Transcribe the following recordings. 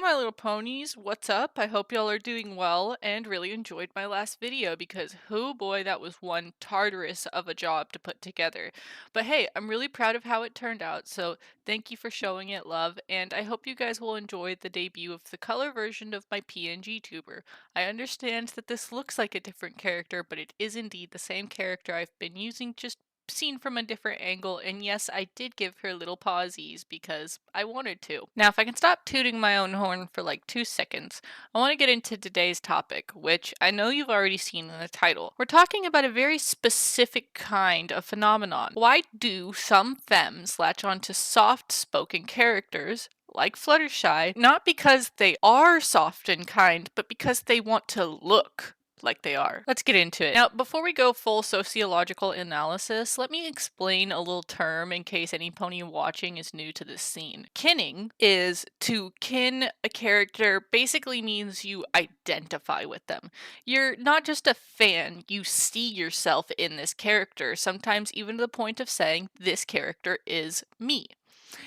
My little ponies, what's up? I hope y'all are doing well and really enjoyed my last video because, oh boy, that was one Tartarus of a job to put together. But hey, I'm really proud of how it turned out, so thank you for showing it love, and I hope you guys will enjoy the debut of the color version of my PNG tuber. I understand that this looks like a different character, but it is indeed the same character I've been using, just seen from a different angle, and yes, I did give her little pawsies because I wanted to. Now, if I can stop tooting my own horn for like 2 seconds, I want to get into today's topic, which I know you've already seen in the title. We're talking about a very specific kind of phenomenon. Why do some femmes latch onto soft-spoken characters like Fluttershy, not because they are soft and kind, but because they want to look like they are. Let's get into it. Now, before we go full sociological analysis, let me explain a little term in case any pony watching is new to this scene. Kinning is to kin a character basically means you identify with them. You're not just a fan, you see yourself in this character, sometimes even to the point of saying, this character is me.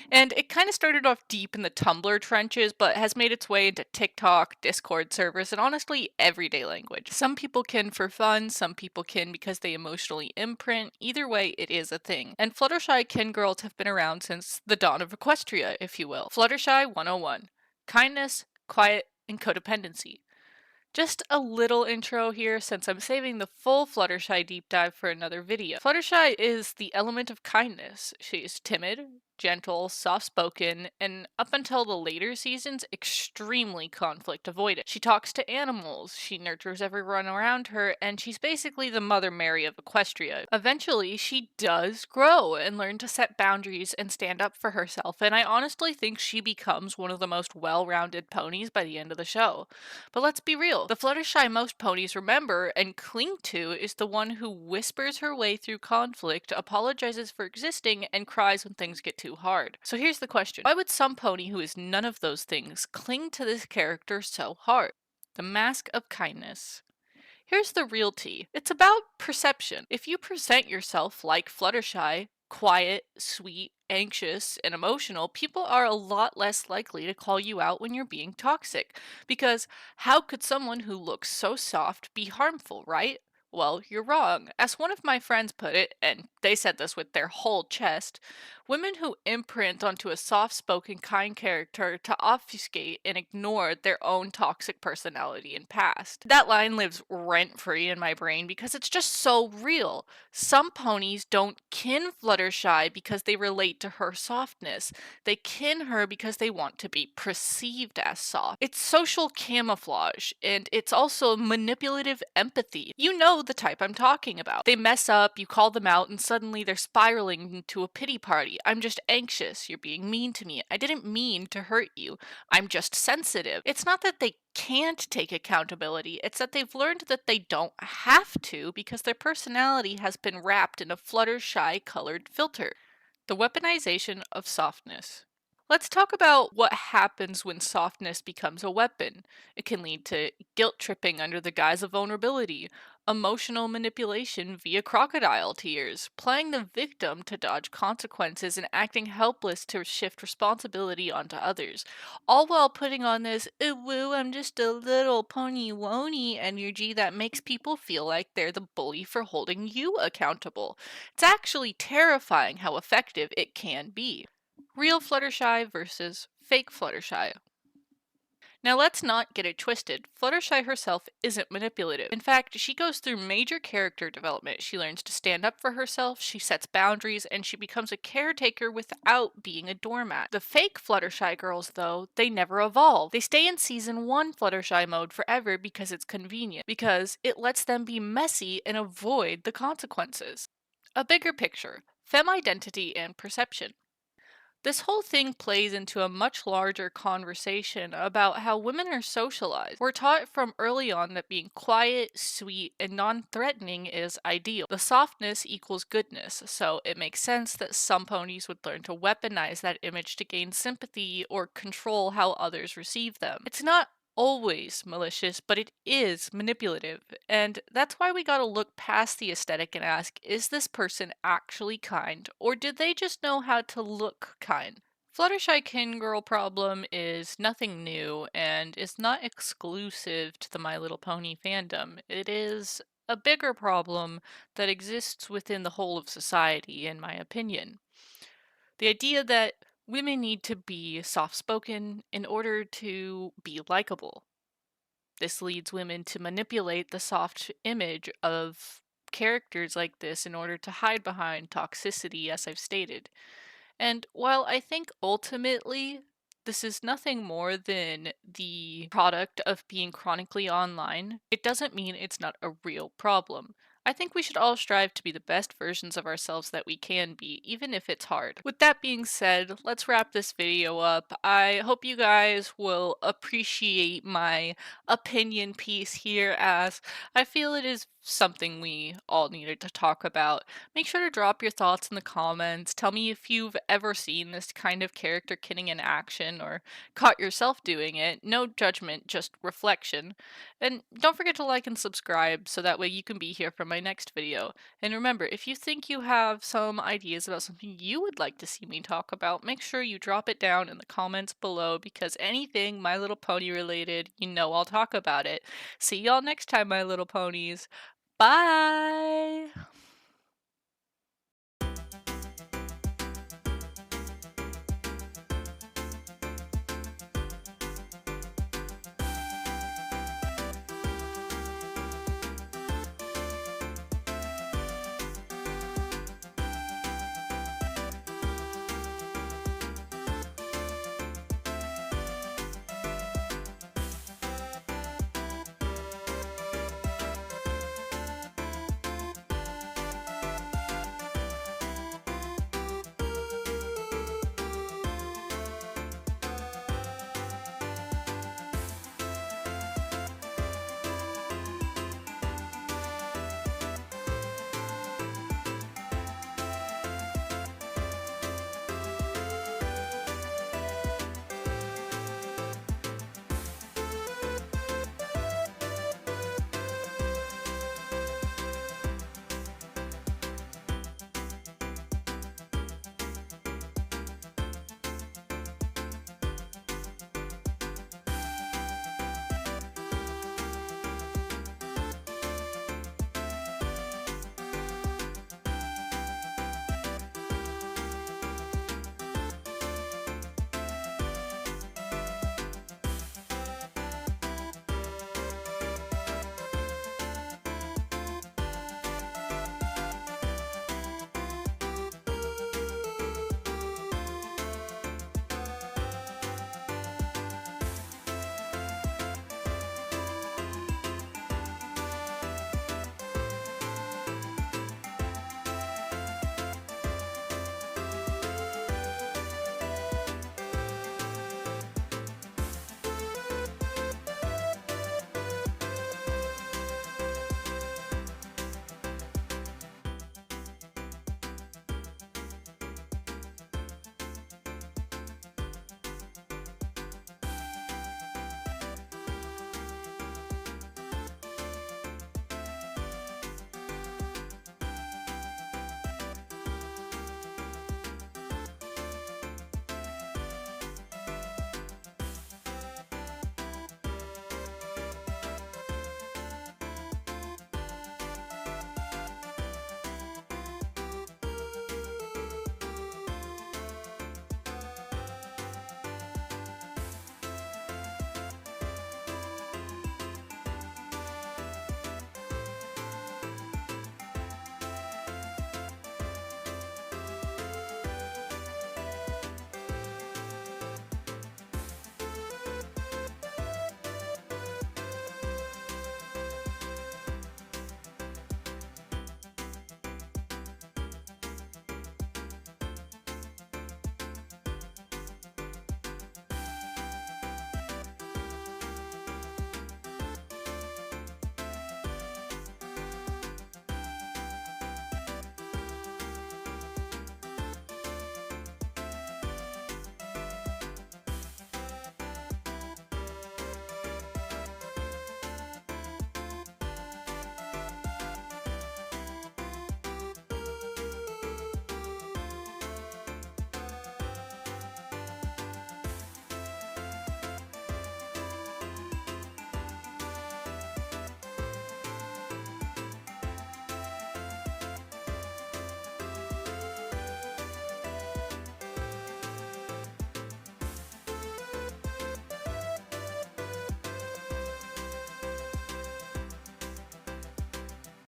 And it kind of started off deep in the Tumblr trenches, but has made its way into TikTok, Discord servers, and honestly, everyday language. Some people kin for fun, some people kin because they emotionally imprint. Either way, it is a thing. And Fluttershy kin girls have been around since the dawn of Equestria, if you will. Fluttershy 101. Kindness, quiet, and codependency. Just a little intro here since I'm saving the full Fluttershy deep dive for another video. Fluttershy is the element of kindness. She is timid, gentle, soft-spoken, and up until the later seasons, extremely conflict avoidant. She talks to animals, she nurtures everyone around her, and she's basically the Mother Mary of Equestria. Eventually, she does grow and learn to set boundaries and stand up for herself, and I honestly think she becomes one of the most well-rounded ponies by the end of the show. But let's be real, the Fluttershy most ponies remember and cling to is the one who whispers her way through conflict, apologizes for existing, and cries when things get too hard. So here's the question. Why would some pony who is none of those things cling to this character so hard? The mask of kindness. Here's the real tea. It's about perception. If you present yourself like Fluttershy, quiet, sweet, anxious, and emotional, people are a lot less likely to call you out when you're being toxic. Because how could someone who looks so soft be harmful, right? Well, you're wrong. As one of my friends put it, and they said this with their whole chest, women who imprint onto a soft-spoken, kind character to obfuscate and ignore their own toxic personality and past. That line lives rent-free in my brain because it's just so real. Some ponies don't kin Fluttershy because they relate to her softness. They kin her because they want to be perceived as soft. It's social camouflage, and it's also manipulative empathy. You know the type I'm talking about. They mess up, you call them out, and suddenly they're spiraling into a pity party. I'm just anxious. You're being mean to me. I didn't mean to hurt you. I'm just sensitive. It's not that they can't take accountability, it's that they've learned that they don't have to because their personality has been wrapped in a Fluttershy colored filter. The weaponization of softness. Let's talk about what happens when softness becomes a weapon. It can lead to guilt tripping under the guise of vulnerability, emotional manipulation via crocodile tears, playing the victim to dodge consequences, and acting helpless to shift responsibility onto others, all while putting on this, "ooh, woo, I'm just a little pony wony" energy that makes people feel like they're the bully for holding you accountable. It's actually terrifying how effective it can be. Real Fluttershy versus fake Fluttershy. Now let's not get it twisted. Fluttershy herself isn't manipulative. In fact, she goes through major character development. She learns to stand up for herself, she sets boundaries, and she becomes a caretaker without being a doormat. The fake Fluttershy girls, though, they never evolve. They stay in season 1 Fluttershy mode forever because it's convenient, because it lets them be messy and avoid the consequences. A bigger picture. Femme identity and perception. This whole thing plays into a much larger conversation about how women are socialized. We're taught from early on that being quiet, sweet, and non-threatening is ideal. The softness equals goodness, so it makes sense that some ponies would learn to weaponize that image to gain sympathy or control how others receive them. It's not always malicious, but it is manipulative. And that's why we gotta look past the aesthetic and ask, is this person actually kind, or did they just know how to look kind? Fluttershy Kin Girl problem is nothing new and is not exclusive to the My Little Pony fandom. It is a bigger problem that exists within the whole of society, in my opinion. The idea that women need to be soft spoken in order to be likable. This leads women to manipulate the soft image of characters like this in order to hide behind toxicity, as I've stated. And while I think ultimately this is nothing more than the product of being chronically online, it doesn't mean it's not a real problem. I think we should all strive to be the best versions of ourselves that we can be, even if it's hard. With that being said, let's wrap this video up. I hope you guys will appreciate my opinion piece here, as I feel it is something we all needed to talk about. Make sure to drop your thoughts in the comments. Tell me if you've ever seen this kind of character kitting in action or caught yourself doing it. No judgment, just reflection. And don't forget to like and subscribe so that way you can be here for my next video. And remember, if you think you have some ideas about something you would like to see me talk about, make sure you drop it down in the comments below, because anything My Little Pony related, you know I'll talk about it. See y'all next time, My Little Ponies. Bye!